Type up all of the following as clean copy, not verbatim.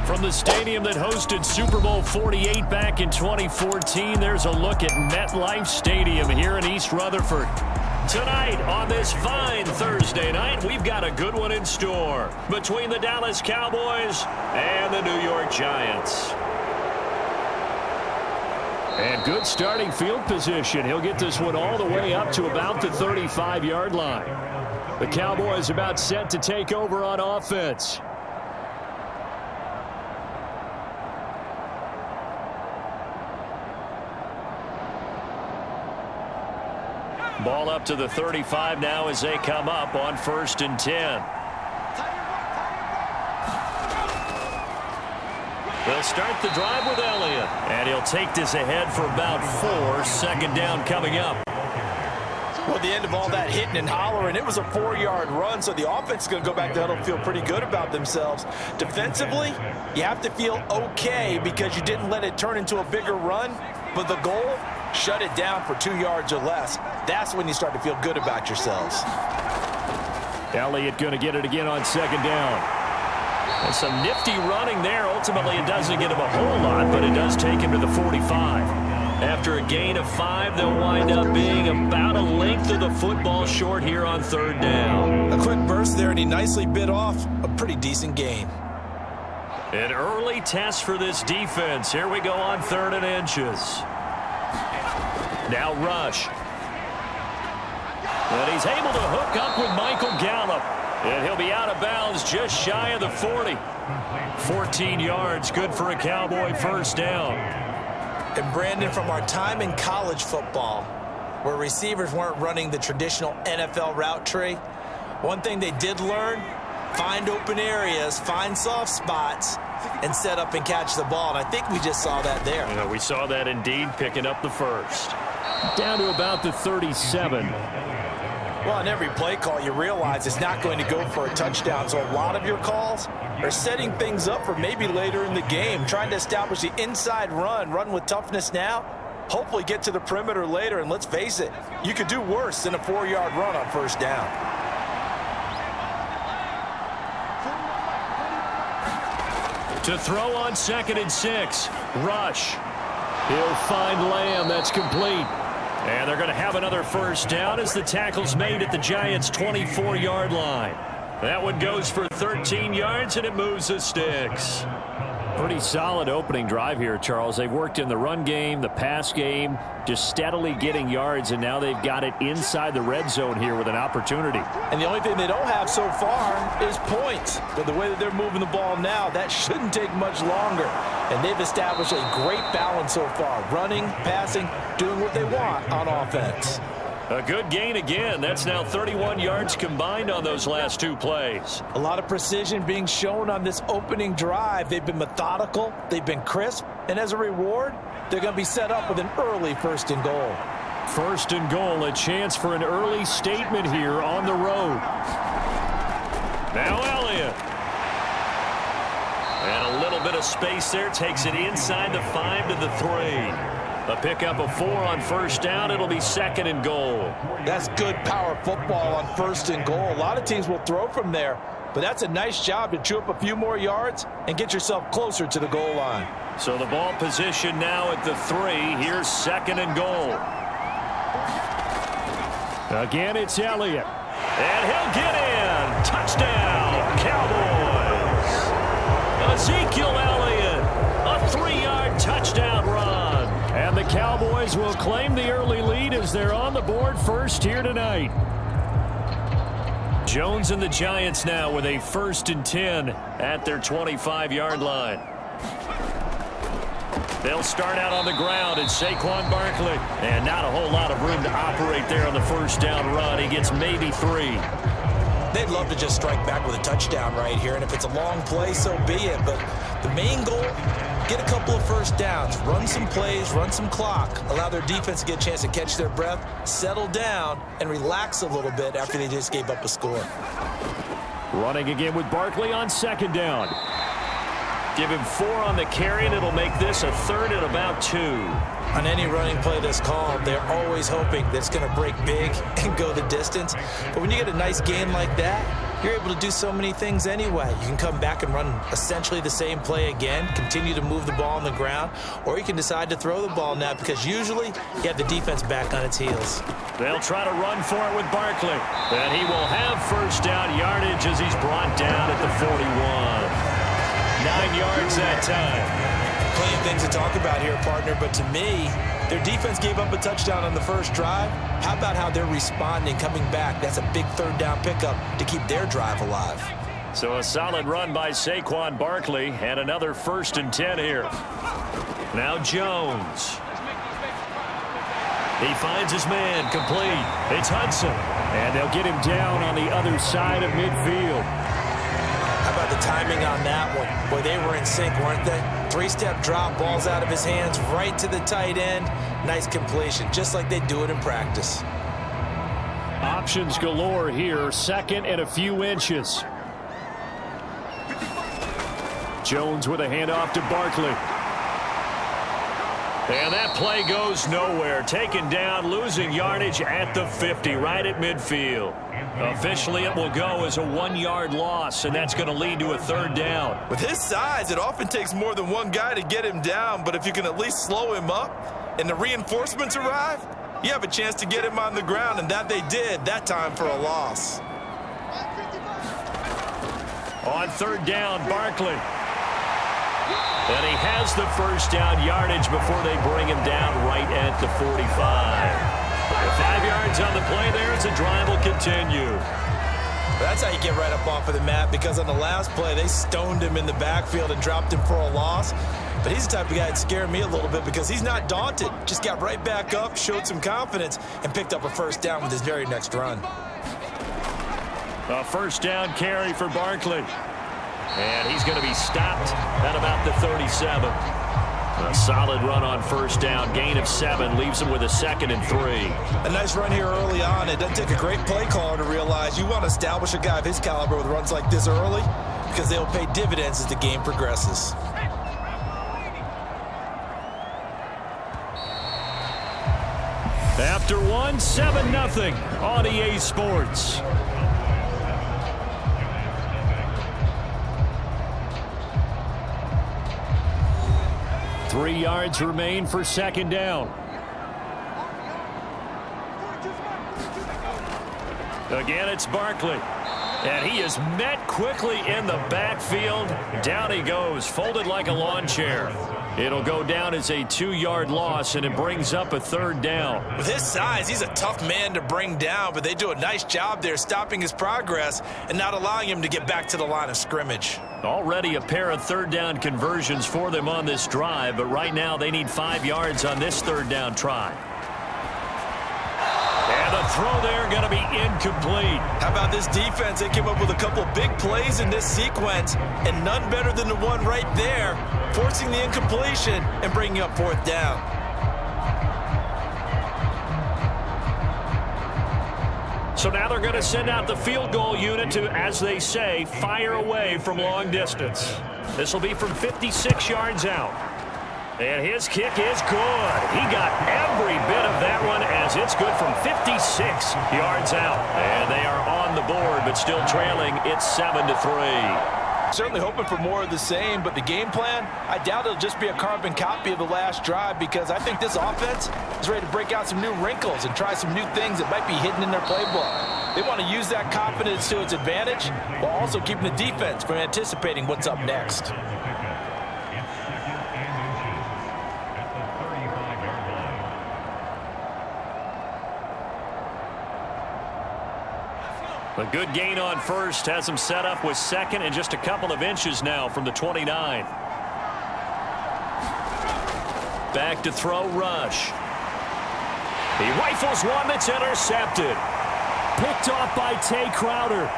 From the stadium that hosted Super Bowl 48 back in 2014, there's a look at MetLife Stadium here in East Rutherford. Tonight, on this fine Thursday night, we've got a good one in store between the Dallas Cowboys and the New York Giants. And good starting field position. He'll get this one all the way up to about the 35-yard line. The Cowboys about set to take over on offense. Ball up to the 35 now as they come up on 1st and 10. They'll start the drive with Elliott. And he'll take this ahead for about 4. 2nd down coming up. Well, at the end of all that hitting and hollering, it was a 4-yard run, so the offense is going to go back to huddle and feel pretty good about themselves. Defensively, you have to feel okay because you didn't let it turn into a bigger run, but the goal, shut it down for 2 yards or less. That's when you start to feel good about yourselves. Elliott going to get it again on 2nd down. And some nifty running there. Ultimately, it doesn't get him a whole lot, but it does take him to the 45. After a gain of 5, they'll wind up being about a length of the football short here on 3rd down. A quick burst there, and he nicely bit off a pretty decent gain. An early test for this defense. Here we go on 3rd and inches. Now Rush. And he's able to hook up with Michael Gallup. And he'll be out of bounds just shy of the 40. 14 yards, good for a Cowboy 1st down. And Brandon, from our time in college football, where receivers weren't running the traditional NFL route tree, one thing they did learn, find open areas, find soft spots, and set up and catch the ball. And I think we just saw that there. Yeah, we saw that indeed, picking up the 1st. Down to about the 37. Well, in every play call, you realize it's not going to go for a touchdown. So a lot of your calls are setting things up for maybe later in the game, trying to establish the inside run with toughness now, hopefully get to the perimeter later. And let's face it, you could do worse than a 4-yard run on 1st down. To throw on 2nd and 6. Rush. He'll find Lamb. That's complete. And they're going to have another 1st down as the tackle's made at the Giants' 24-yard line. That one goes for 13 yards, and it moves the sticks. Pretty solid opening drive here, Charles. They've worked in the run game, the pass game, just steadily getting yards, and now they've got it inside the red zone here with an opportunity. And the only thing they don't have so far is points. But the way that they're moving the ball now, that shouldn't take much longer. And they've established a great balance so far, running, passing, doing what they want on offense. A good gain again. That's now 31 yards combined on those last 2 plays. A lot of precision being shown on this opening drive. They've been methodical. They've been crisp. And as a reward, they're going to be set up with an early 1st and goal. 1st and goal, a chance for an early statement here on the road. Now Elliott. And a little bit of space there. Takes it inside the 5 to the 3. A pickup of 4 on 1st down. It'll be 2nd and goal. That's good power football on 1st and goal. A lot of teams will throw from there, but that's a nice job to chew up a few more yards and get yourself closer to the goal line. So the ball position now at the 3. Here's 2nd and goal. Again, it's Elliott. And he'll get in. Touchdown, Cowboys. Ezekiel Elliott, a 3-yard touchdown run. And the Cowboys will claim the early lead as they're on the board 1st here tonight. Jones and the Giants now with a 1st and 10 at their 25-yard line. They'll start out on the ground. It's Saquon Barkley. And not a whole lot of room to operate there on the 1st down run. He gets maybe 3. They'd love to just strike back with a touchdown right here. And if it's a long play, so be it. But the main goal, get a couple of 1st downs, run some plays, run some clock, allow their defense to get a chance to catch their breath, settle down, and relax a little bit after they just gave up a score. Running again with Barkley on 2nd down. Give him 4 on the carry, and it'll make this a 3rd and about 2. On any running play that's called, they're always hoping that it's going to break big and go the distance. But when you get a nice gain like that, you're able to do so many things anyway. You can come back and run essentially the same play again, continue to move the ball on the ground, or you can decide to throw the ball now because usually you have the defense back on its heels. They'll try to run for it with Barkley. And he will have first down yardage as he's brought down at the 41. 9 yards that time. Plenty of things to talk about here, partner, but to me, their defense gave up a touchdown on the first drive. How about how they're responding, coming back? That's a big third down pickup to keep their drive alive. So a solid run by Saquon Barkley and another 1st and 10 here. Now Jones. He finds his man complete. It's Hudson. And they'll get him down on the other side of midfield. How about the timing on that one? Boy, they were in sync, weren't they? 3-step drop, balls out of his hands, right to the tight end. Nice completion, just like they do it in practice. Options galore here, 2nd and a few inches. Jones with a handoff to Barkley. And that play goes nowhere. Taken down, losing yardage at the 50, right at midfield. Officially, it will go as a 1-yard loss, and that's going to lead to a 3rd down. With his size, it often takes more than one guy to get him down, but if you can at least slow him up and the reinforcements arrive, you have a chance to get him on the ground, and that they did, that time for a loss. On 3rd down, Barkley. And he has the first down yardage before they bring him down right at the 45. With 5 yards on the play there, as the drive will continue. That's how you get right up off of the mat, because on the last play, they stoned him in the backfield and dropped him for a loss. But he's the type of guy that scared me a little bit because he's not daunted. Just got right back up, showed some confidence, and picked up a first down with his very next run. A first down carry for Barkley. And he's going to be stopped at about the 37. A solid run on first down. Gain of 7 leaves him with a 2nd and 3. A nice run here early on. It doesn't take a great play caller to realize you want to establish a guy of his caliber with runs like this early because they'll pay dividends as the game progresses. After 1, 7-0 on EA Sports. Three yards remain for 2nd down. Again, it's Barkley. And he is met quickly in the backfield. Down he goes, folded like a lawn chair. It'll go down as a 2-yard loss, and it brings up a 3rd down. With his size, he's a tough man to bring down, but they do a nice job there stopping his progress and not allowing him to get back to the line of scrimmage. Already a pair of 3rd down conversions for them on this drive, but right now they need 5 yards on this 3rd down try. And the throw there going to be incomplete. How about this defense? They came up with a couple big plays in this sequence, and none better than the one right there, forcing the incompletion and bringing up 4th down. So now they're going to send out the field goal unit to, as they say, fire away from long distance. This will be from 56 yards out. And his kick is good. He got every bit of that one as it's good from 56 yards out. And they are on the board, but still trailing. It's 7-3. Certainly hoping for more of the same, but the game plan, I doubt it'll just be a carbon copy of the last drive because I think this offense is ready to break out some new wrinkles and try some new things that might be hidden in their playbook. They want to use that confidence to its advantage while also keeping the defense from anticipating what's up next. A good gain on first has him set up with 2nd and just a couple of inches now from the 29. Back to throw, Rush. He rifles one that's intercepted. Picked off by Tay Crowder.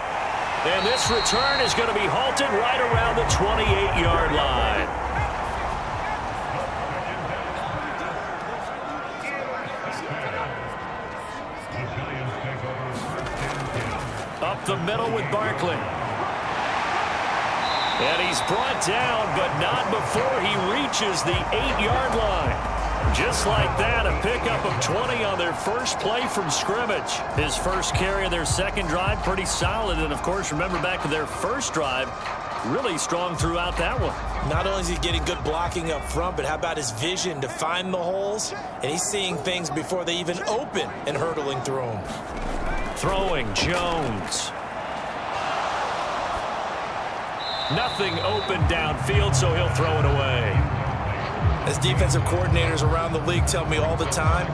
And this return is going to be halted right around the 28-yard line. Up the middle with Barkley. And he's brought down, but not before he reaches the 8-yard line. Just like that, a pickup of 20 on their first play from scrimmage. His first carry of their second drive, pretty solid. And, of course, remember back to their first drive, really strong throughout that one. Not only is he getting good blocking up front, but how about his vision to find the holes? And he's seeing things before they even open and hurdling through them. Throwing, Jones. Nothing open downfield, so he'll throw it away. As defensive coordinators around the league tell me all the time,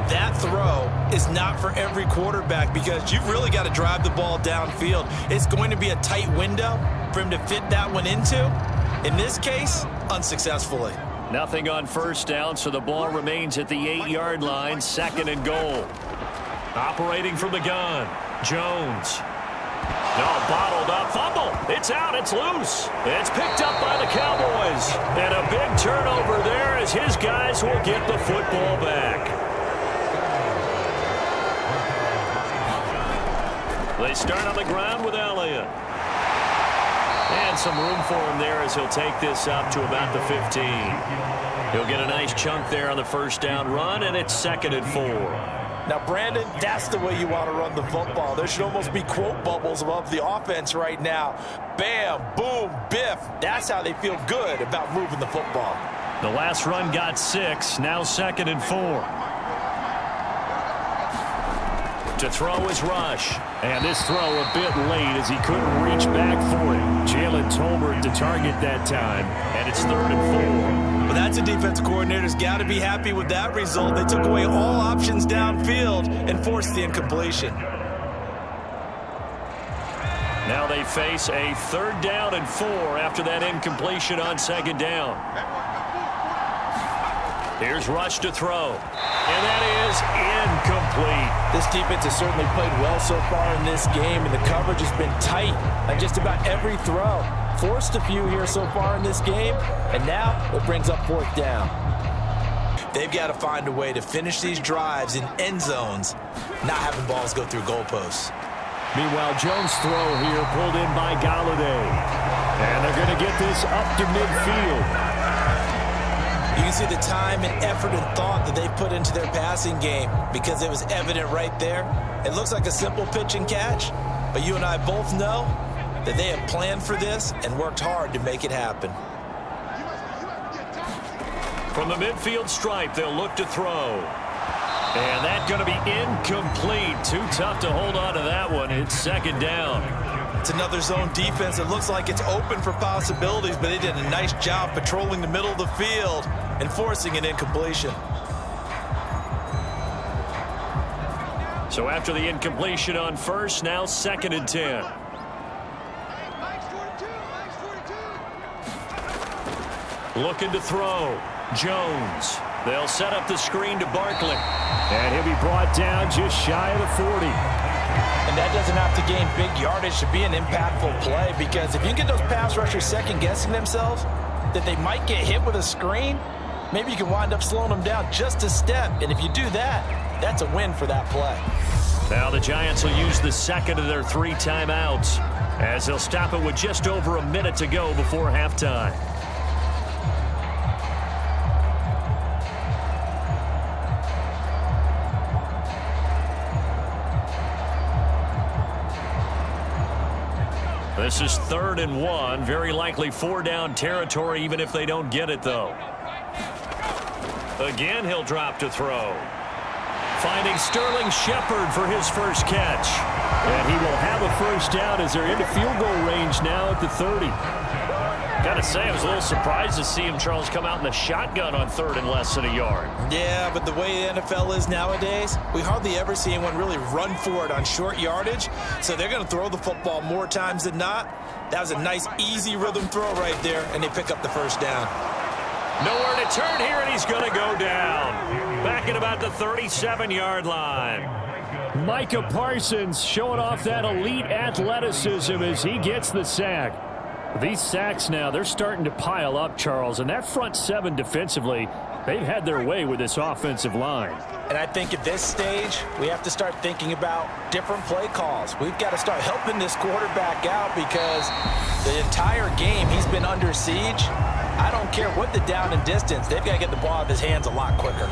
that throw is not for every quarterback because you've really got to drive the ball downfield. It's going to be a tight window for him to fit that one into. In this case, unsuccessfully. Nothing on first down, so the ball remains at the 8-yard line, 2nd and goal. Operating from the gun, Jones. No, bottled up, fumble. It's out, it's loose. It's picked up by the Cowboys. And a big turnover there as his guys will get the football back. They start on the ground with Elliott. And some room for him there as he'll take this up to about the 15. He'll get a nice chunk there on the first down run, and it's 2nd and 4. Now, Brandon, that's the way you want to run the football. There should almost be quote bubbles above the offense right now. Bam, boom, biff. That's how they feel good about moving the football. The last run got 6, now 2nd and 4. To throw is Rush. And this throw a bit late as he couldn't reach back for it. Jalen Tolbert to target that time, and it's 3rd and 4. Well, that's a defense coordinator's got to be happy with that result. They took away all options downfield and forced the incompletion. Now they face a 3rd down and 4 after that incompletion on 2nd down. Here's Rush to throw. And that is incomplete. This defense has certainly played well so far in this game, and the coverage has been tight on just about every throw. Forced a few here so far in this game, and now it brings up 4th down. They've got to find a way to finish these drives in end zones, not having balls go through goalposts. Meanwhile, Jones' throw here pulled in by Galladay. And they're going to get this up to midfield. You can see the time and effort and thought that they put into their passing game because it was evident right there. It looks like a simple pitch and catch, but you and I both know that they have planned for this and worked hard to make it happen. From the midfield stripe, they'll look to throw. And that's going to be incomplete. Too tough to hold on to that one. It's 2nd down. It's another zone defense. It looks like it's open for possibilities, but they did a nice job patrolling the middle of the field and forcing an incompletion. So after the incompletion on first, now 2nd and 10. Looking to throw. Jones. They'll set up the screen to Barkley. And he'll be brought down just shy of the 40. And that doesn't have to gain big yardage to be an impactful play, because if you get those pass rushers second-guessing themselves that they might get hit with a screen, maybe you can wind up slowing them down just a step. And if you do that, that's a win for that play. Now the Giants will use the 2nd of their 3 timeouts as they'll stop it with just over a minute to go before halftime. This is 3rd and 1. Very likely 4-down territory, even if they don't get it, though. Again, he'll drop to throw. Finding Sterling Shepard for his first catch. And he will have a first down as they're into field goal range now at the 30. Got to say, I was a little surprised to see him, Charles, come out in the shotgun on 3rd and less than a yard. Yeah, but the way the NFL is nowadays, we hardly ever see anyone really run for it on short yardage. So they're going to throw the football more times than not. That was a nice, easy rhythm throw right there, and they pick up the first down. Nowhere to turn here, and he's going to go down. Back at about the 37-yard line. Micah Parsons showing off that elite athleticism as he gets the sack. These sacks now, they're starting to pile up, Charles, and that front 7 defensively, they've had their way with this offensive line. And I think at this stage, we have to start thinking about different play calls. We've got to start helping this quarterback out because the entire game he's been under siege. I don't care what the down and distance, they've got to get the ball out of his hands a lot quicker.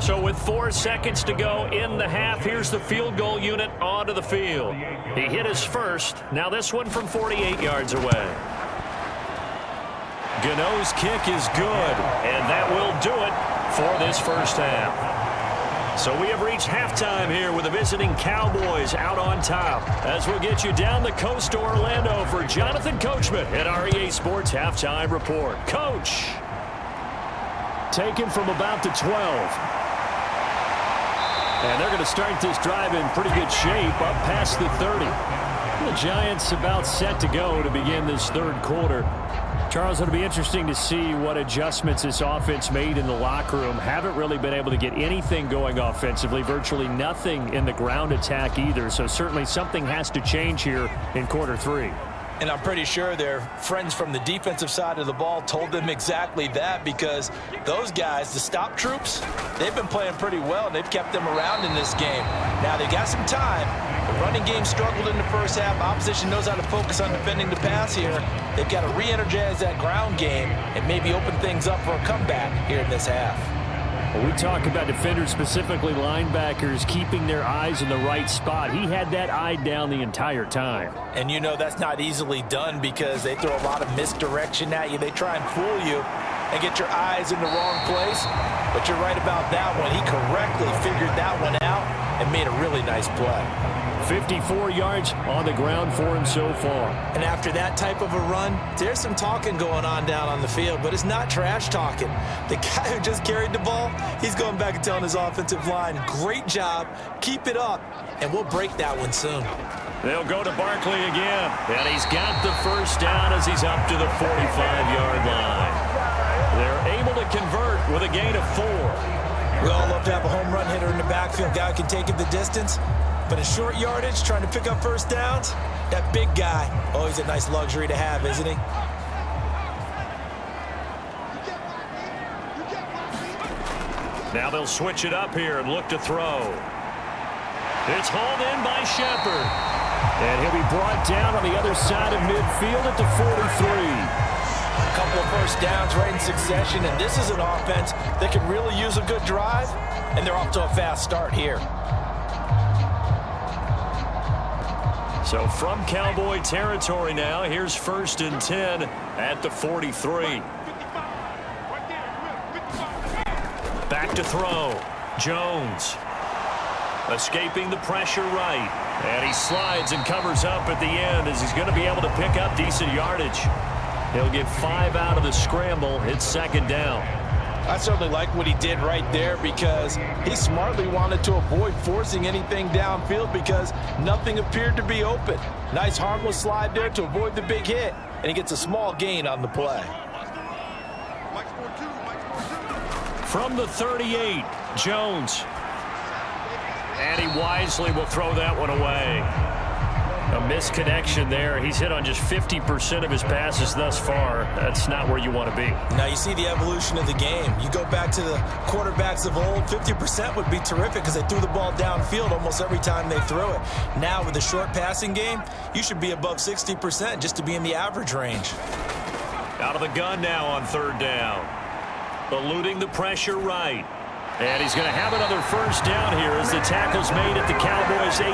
So with 4 seconds to go in the half, here's the field goal unit onto the field. He hit his first. Now this one from 48 yards away. Gano's kick is good, and that will do it for this first half. So we have reached halftime here with the visiting Cowboys out on top. As we'll get you down the coast to Orlando for Jonathan Coachman at our EA Sports Halftime Report. Coach. Taken from about the 12. And they're going to start this drive in pretty good shape up past the 30. The Giants about set to go to begin this third quarter. Charles, it'll be interesting to see what adjustments this offense made in the locker room. Haven't really been able to get anything going offensively, virtually nothing in the ground attack either. So certainly something has to change here in quarter 3. And I'm pretty sure their friends from the defensive side of the ball told them exactly that, because those guys, the stop troops, they've been playing pretty well, and they've kept them around in this game. Now, they got some time. The running game struggled in the first half. Opposition knows how to focus on defending the pass here. They've got to re-energize that ground game and maybe open things up for a comeback here in this half. Well, we talk about defenders, specifically linebackers, keeping their eyes in the right spot. He had that eye down the entire time. And you know that's not easily done because they throw a lot of misdirection at you. They try and fool you and get your eyes in the wrong place. But you're right about that one. He correctly figured that one out and made a really nice play. 54 yards on the ground for him so far. And after that type of a run, there's some talking going on down on the field, but it's not trash talking. The guy who just carried the ball, he's going back and telling his offensive line, great job, keep it up, and we'll break that one soon. They'll go to Barkley again, and he's got the first down as he's up to the 45-yard line. They're able to convert with a gain of 4. We all love to have a home run hitter in the backfield, guy who can take it the distance. But in short yardage, trying to pick up first downs, that big guy, always a nice luxury to have, isn't he? Now they'll switch it up here and look to throw. It's hauled in by Shepard. And he'll be brought down on the other side of midfield at the 43. A couple of first downs right in succession, and this is an offense that can really use a good drive, and they're off to a fast start here. So from Cowboy territory now, here's 1st and 10 at the 43. Back to throw. Jones escaping the pressure right. And he slides and covers up at the end as he's going to be able to pick up decent yardage. He'll get 5 out of the scramble. It's 2nd down. I certainly like what he did right there because he smartly wanted to avoid forcing anything downfield because nothing appeared to be open. Nice harmless slide there to avoid the big hit, and he gets a small gain on the play. From the 38, Jones. And he wisely will throw that one away. A misconnection there. He's hit on just 50% of his passes thus far. That's not where you want to be. Now you see the evolution of the game. You go back to the quarterbacks of old, 50% would be terrific because they threw the ball downfield almost every time they threw it. Now with the short passing game, you should be above 60% just to be in the average range. Out of the gun now on 3rd down. Eluding the pressure right. And he's going to have another first down here as the tackle's made at the Cowboys 18.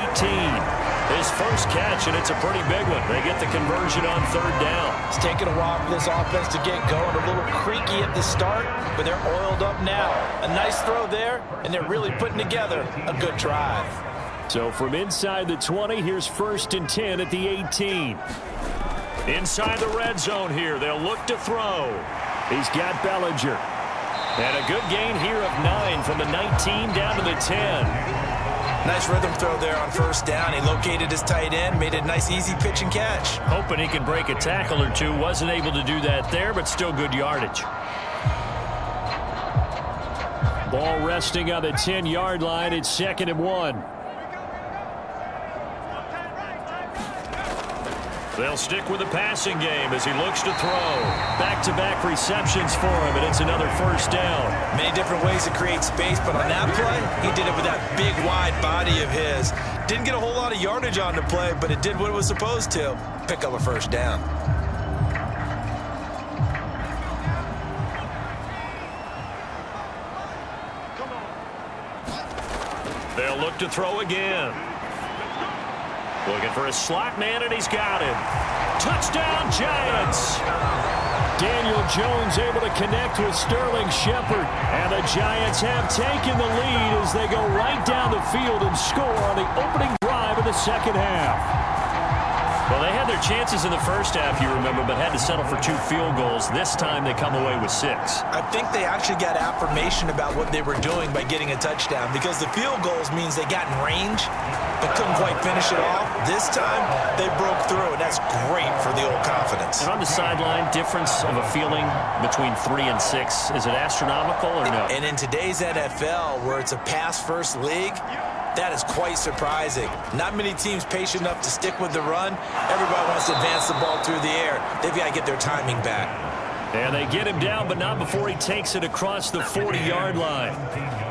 His first catch, and it's a pretty big one. They get the conversion on 3rd down. It's taken a while for this offense to get going. A little creaky at the start, but they're oiled up now. A nice throw there, and they're really putting together a good drive. So from inside the 20, here's 1st and 10 at the 18. Inside the red zone here, they'll look to throw. He's got Bellinger. And a good gain here of 9 from the 19 down to the 10. Nice rhythm throw there on 1st down. He located his tight end, made a nice easy pitch and catch. Hoping he can break a tackle or two. Wasn't able to do that there, but still good yardage. Ball resting on the 10-yard line. It's 2nd and 1. They'll stick with the passing game as he looks to throw. Back-to-back receptions for him, and it's another first down. Many different ways to create space, but on that play, he did it with that big, wide body of his. Didn't get a whole lot of yardage on the play, but it did what it was supposed to. Pick up a first down. They'll look to throw again. Looking for a slot man, and he's got him. Touchdown, Giants! Daniel Jones able to connect with Sterling Shepard. And the Giants have taken the lead as they go right down the field and score on the opening drive of the second half. Well, they had their chances in the first half, you remember, but had to settle for 2 field goals. This time they come away with 6. I think they actually got affirmation about what they were doing by getting a touchdown, because the field goals means they got in range but couldn't quite finish it off. This time they broke through, and that's great for the old confidence. And on the sideline, difference of a feeling between 3 and 6, is it astronomical or no? And in today's NFL, where it's a pass-first league, that is quite surprising. Not many teams patient enough to stick with the run. Everybody wants to advance the ball through the air. They've got to get their timing back. And they get him down, but not before he takes it across the 40-yard line.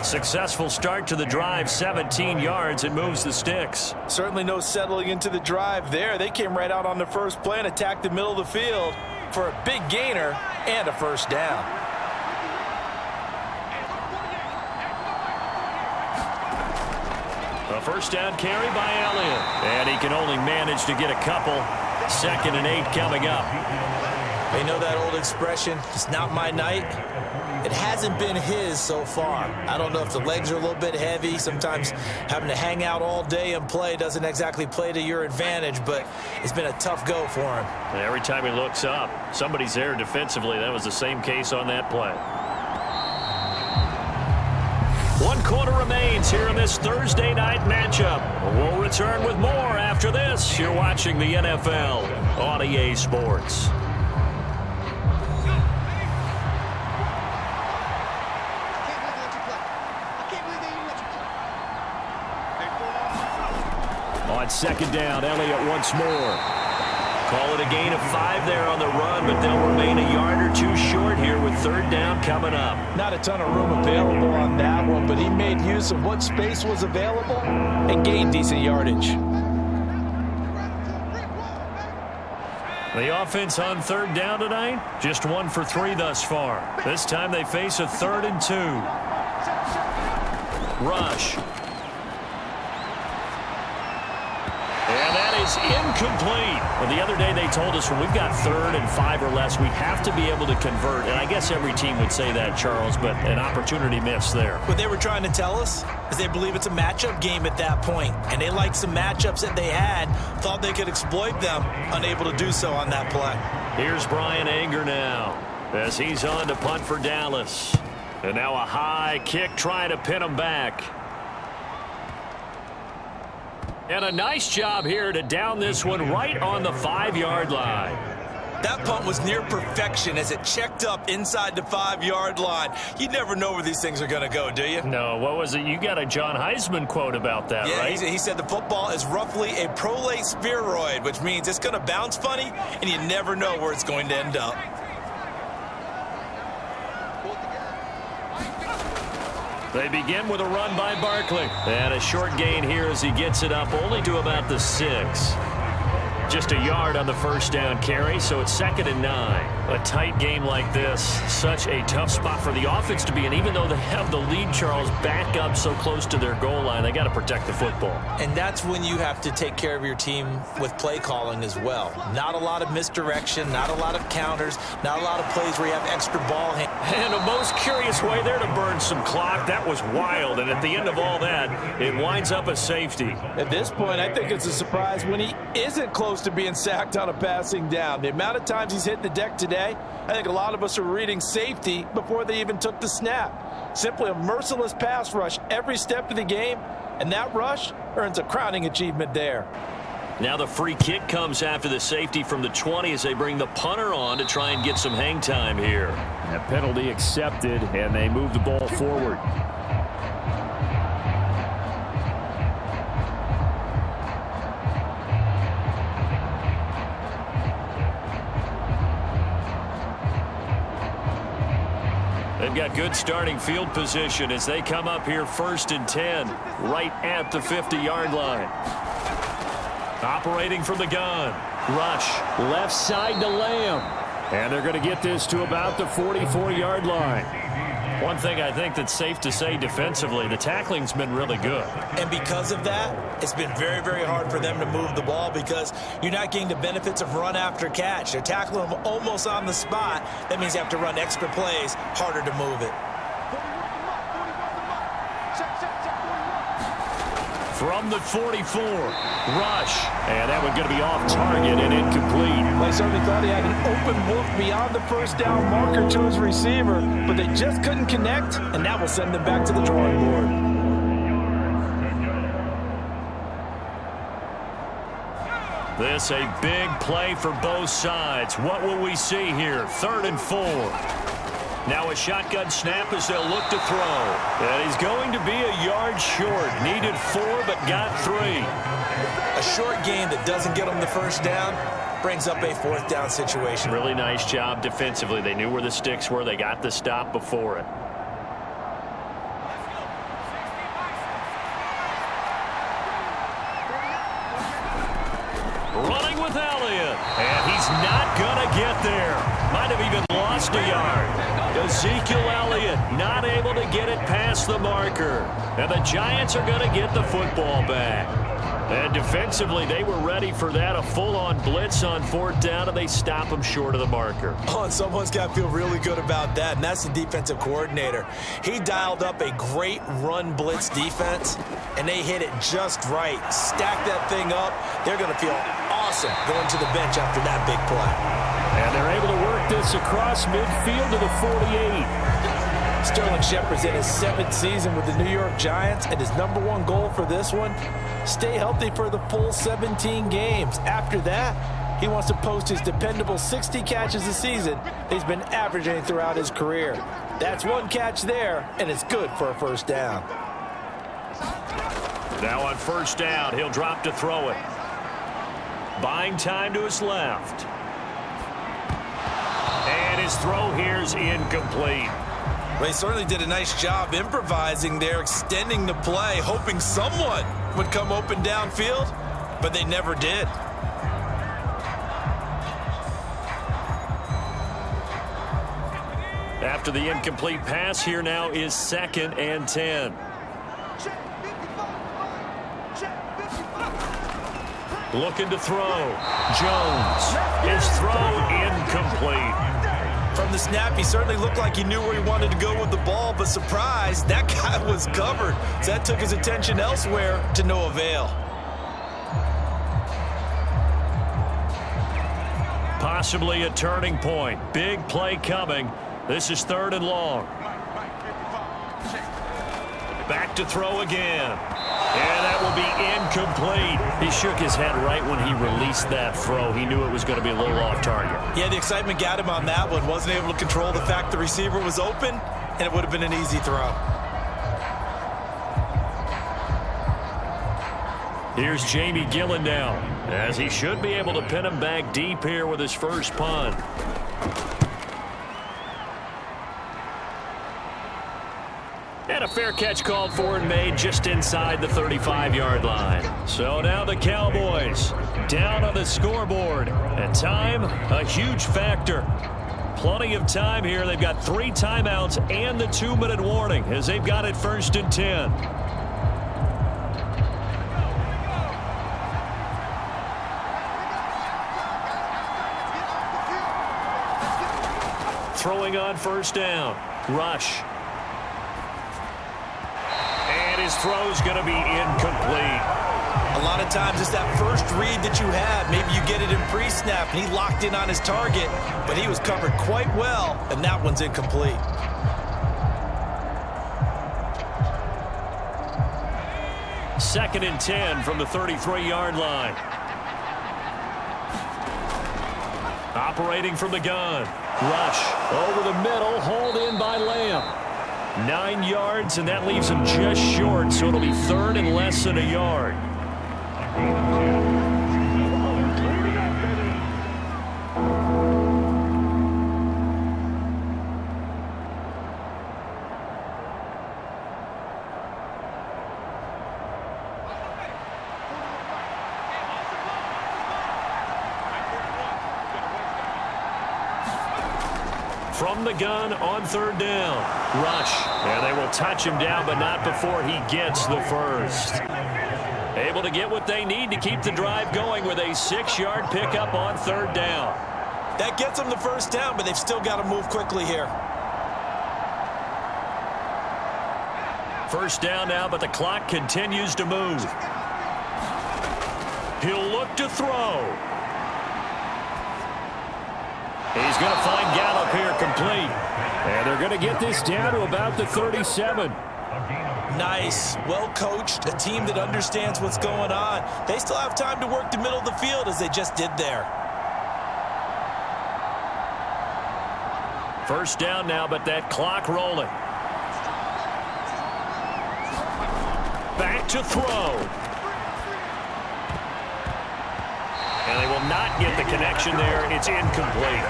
Successful start to the drive, 17 yards, and moves the sticks. Certainly no settling into the drive there. They came right out on the first play and attacked the middle of the field for a big gainer and a first down. A first down carry by Elliott. And he can only manage to get a couple. 2nd and 8 coming up. You know that old expression, it's not my night? It hasn't been his so far. I don't know if the legs are a little bit heavy. Sometimes having to hang out all day and play doesn't exactly play to your advantage, but it's been a tough go for him. And every time he looks up, somebody's there defensively. That was the same case on that play. 1 quarter remains here in this Thursday night matchup. We'll return with more after this. You're watching the NFL on EA Sports. On 2nd down, Elliott once more. Call it a gain of 5 there on the run, but they'll remain a yard or 2 short here with 3rd down coming up. Not a ton of room available on that one, but he made use of what space was available and gained decent yardage. The offense on 3rd down tonight, just 1 for 3 thus far. This time they face a 3rd and 2. Rush. And that is incomplete. Well, the other day they told us when we've got 3rd and 5 or less, we have to be able to convert. And I guess every team would say that, Charles, but an opportunity missed there. What they were trying to tell us is they believe it's a matchup game at that point. And they liked some matchups that they had, thought they could exploit them, unable to do so on that play. Here's Brian Anger now as he's on to punt for Dallas. And now a high kick trying to pin him back. And a nice job here to down this one right on the 5-yard line. That punt was near perfection as it checked up inside the 5-yard line. You never know where these things are going to go, do you? No, what was it? You got a John Heisman quote about that, right? He said the football is roughly a prolate spheroid, which means it's going to bounce funny, and you never know where it's going to end up. They begin with a run by Barkley. And a short gain here as he gets it up only to about the 6. Just a yard on the first down carry, so it's 2nd and 9. A tight game like this, such a tough spot for the offense to be in. Even though they have the lead, Charles, back up so close to their goal line, they got to protect the football. And that's when you have to take care of your team with play calling as well. Not a lot of misdirection, not a lot of counters, not a lot of plays where you have extra ball hand. And a most curious way there to burn some clock. That was wild, and at the end of all that, it winds up a safety. At this point, I think it's a surprise when he isn't close to being sacked on a passing down. The amount of times he's hit the deck today, I think a lot of us are reading safety before they even took the snap. Simply a merciless pass rush every step of the game, and that rush earns a crowning achievement there. Now the free kick comes after the safety from the 20 as they bring the punter on to try and get some hang time here. A penalty accepted, and they move the ball forward. They've got good starting field position as they come up here 1st and 10, right at the 50-yard line. Operating from the gun. Rush, left side to Lamb. And they're going to get this to about the 44-yard line. One thing I think that's safe to say defensively, the tackling's been really good. And because of that, it's been very, very hard for them to move the ball because you're not getting the benefits of run after catch. They're tackling them almost on the spot. That means you have to run extra plays, harder to move it. From the 44, Rush. And that one's going to be off target and incomplete. They certainly thought he had an open look beyond the first down marker to his receiver, but they just couldn't connect, and that will send them back to the drawing board. This a big play for both sides. What will we see here? 3rd and 4. Now a shotgun snap as they'll look to throw. And he's going to be a yard short. Needed 4, but got 3. A short gain that doesn't get them the first down brings up a 4th down situation. Really nice job defensively. They knew where the sticks were. They got the stop before it. Running with Elliott. And he's not going to get there. Might have even lost a yard. Ezekiel Elliott not able to get it past the marker. And the Giants are going to get the football back. And defensively, they were ready for that. A full-on blitz on 4th down, and they stop him short of the marker. Oh, and someone's got to feel really good about that, and that's the defensive coordinator. He dialed up a great run blitz defense, and they hit it just right. Stack that thing up. They're going to feel awesome going to the bench after that big play. And they're able to work this across midfield to the 48. Sterling Shepard's in his 7th season with the New York Giants, and his #1 goal for this one, stay healthy for the full 17 games. After that, he wants to post his dependable 60 catches a season he's been averaging throughout his career. That's 1 catch there, and it's good for a 1st down. Now on 1st down, he'll drop to throw it. Buying time to his left. And his throw here's incomplete. Well, he certainly did a nice job improvising there, extending the play, hoping someone would come open downfield, but they never did. After the incomplete pass, here now is 2nd and 10. Looking to throw. Jones. His throw incomplete. From the snap, he certainly looked like he knew where he wanted to go with the ball, but surprise, that guy was covered. So that took his attention elsewhere to no avail. Possibly a turning point. Big play coming. This is 3rd and long. Back to throw again. And that will be incomplete. He shook his head right when he released that throw. He knew it was going to be a little off target. Yeah, the excitement got him on that one. Wasn't able to control the fact the receiver was open, and it would have been an easy throw. Here's Jamie Gillen now, as he should be able to pin him back deep here with his first punt. And a fair catch called for and made just inside the 35-yard line. So now the Cowboys down on the scoreboard. And time, a huge factor. Plenty of time here. They've got 3 timeouts and the 2-minute warning as they've got it 1st and 10. Throwing on 1st down. Rush. And his throw's going to be incomplete. A lot of times it's that first read that you have. Maybe you get it in pre-snap, and he locked in on his target, but he was covered quite well, and that one's incomplete. Second and 10 from the 33-yard line. Operating from the gun. Rush over the middle, hauled in by Lamb. 9 yards, and that leaves him just short, so it'll be 3rd and less than a yard. from the gun on third down. Rush. And they will touch him down, but not before he gets the first. Able to get what they need to keep the drive going with a 6-yard pickup on third down. That gets them the first down, but they've still got to move quickly here. First down now, but the clock continues to move. He'll look to throw. He's going to find Gallup here complete. And they're going to get this down to about the 37. Nice. Well coached. A team that understands what's going on. They still have time to work the middle of the field as they just did there. First down now, but that clock rolling. Back to throw. And they will not get the connection there. It's incomplete.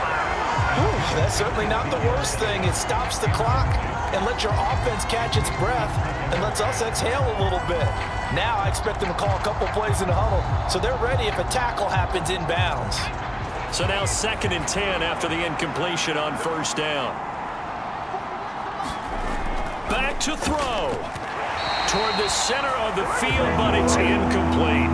Whew, that's certainly not the worst thing. It stops the clock and lets your offense catch its breath and lets us exhale a little bit. Now I expect them to call a couple plays in the huddle, so they're ready if a tackle happens inbounds. So now 2nd and 10 after the incompletion on first down. Back to throw. Toward the center of the field, but it's incomplete.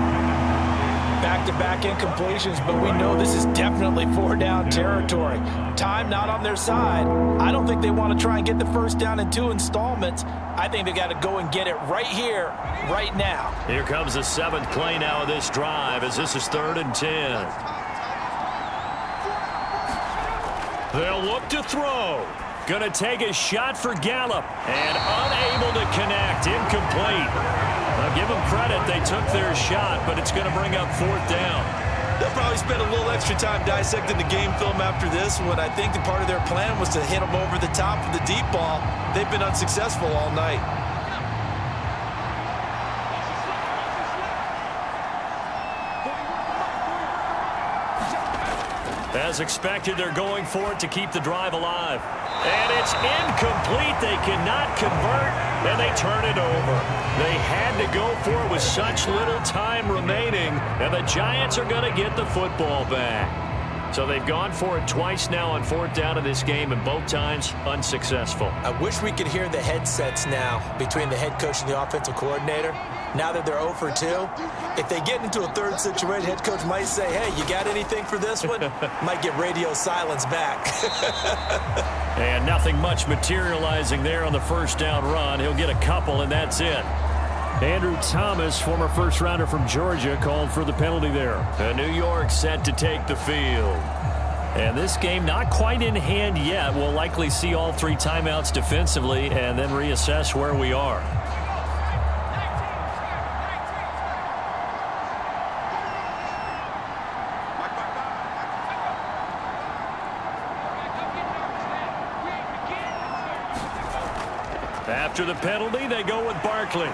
Back-to-back incompletions, but we know this is definitely 4-down territory. Time not on their side. I don't think they want to try and get the first down in 2 installments. I think they got to go and get it right here, right now. Here comes the 7th play now of this drive as this is 3rd and 10. They'll look to throw. Gonna take a shot for Gallup and unable to connect. Incomplete. I'll give them credit. They took their shot, but it's going to bring up 4th down. They'll probably spend a little extra time dissecting the game film after this one. I think the part of their plan was to hit them over the top of the deep ball. They've been unsuccessful all night. As expected, they're going for it to keep the drive alive. And it's incomplete. They cannot convert, and they turn it over. They had to go for it with such little time remaining, and the Giants are going to get the football back. So they've gone for it twice now on 4th down in this game, and both times unsuccessful. I wish we could hear the headsets now between the head coach and the offensive coordinator. Now that they're 0 for 2, if they get into a third situation, head coach might say, hey, you got anything for this one? Might get radio silence back. And nothing much materializing there on the first down run. He'll get a couple, and that's it. Andrew Thomas, former first-rounder from Georgia, called for the penalty there. And New York set to take the field. And this game not quite in hand yet. We'll likely see all 3 timeouts defensively and then reassess where we are. After the penalty, they go with Barkley.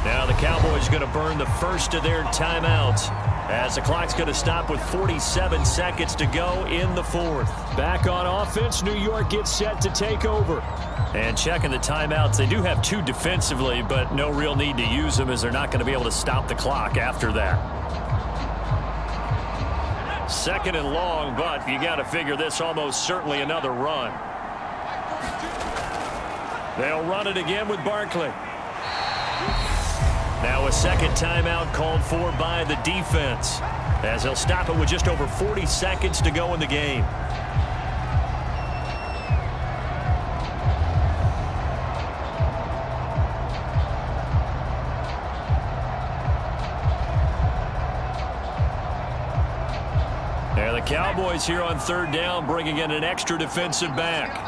Now the Cowboys going to burn the first of their timeouts as the clock's going to stop with 47 seconds to go in the 4th. Back on offense, New York gets set to take over. And checking the timeouts, they do have 2 defensively, but no real need to use them as they're not going to be able to stop the clock after that. 2nd and long, but you got to figure this almost certainly another run. They'll run it again with Barkley. Now a 2nd timeout called for by the defense as they'll stop it with just over 40 seconds to go in the game. And the Cowboys here on 3rd down bringing in an extra defensive back.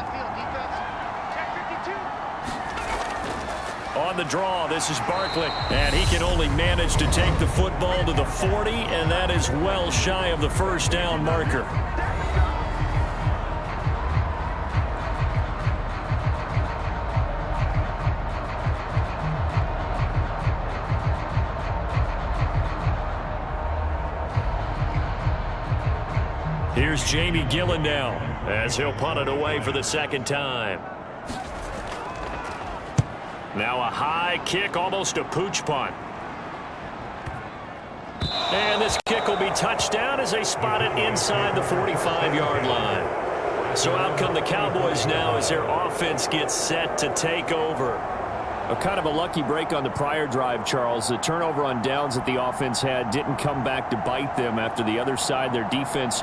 On the draw, this is Barkley, and he can only manage to take the football to the 40, and that is well shy of the first down marker. Here's Jamie Gillen now as he'll punt it away for the 2nd time. Now a high kick, almost a pooch punt. And this kick will be touched down as they spot it inside the 45-yard line. So out come the Cowboys now as their offense gets set to take over. A kind of a lucky break on the prior drive, Charles. The turnover on downs that the offense had didn't come back to bite them after the other side. Their defense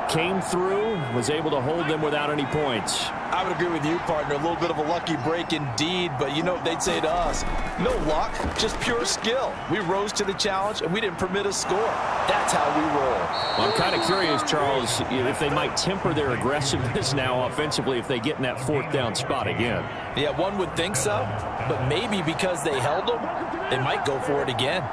came through, was able to hold them without any points. I would agree with you, partner. A little bit of a lucky break indeed, but you know what they'd say to us? No luck, just pure skill. We rose to the challenge, and we didn't permit a score. That's how we roll. Well, I'm kind of curious, Charles, if they might temper their aggressiveness now offensively if they get in that fourth down spot again. Yeah, one would think so, but maybe because they held them, they might go for it again.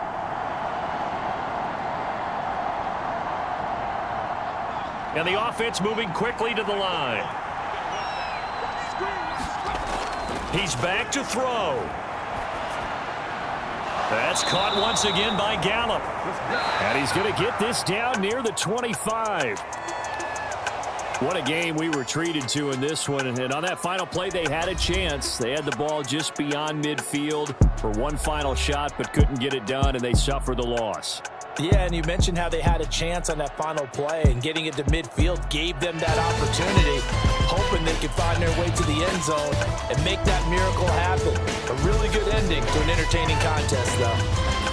And the offense moving quickly to the line. He's back to throw. That's caught once again by Gallup. And he's going to get this down near the 25. What a game we were treated to in this one. And on that final play, they had a chance. They had the ball just beyond midfield for one final shot, but couldn't get it done, and they suffered the loss. Yeah, and you mentioned how they had a chance on that final play, and getting it to midfield gave them that opportunity, hoping they could find their way to the end zone and make that miracle happen. A really good ending to an entertaining contest, though.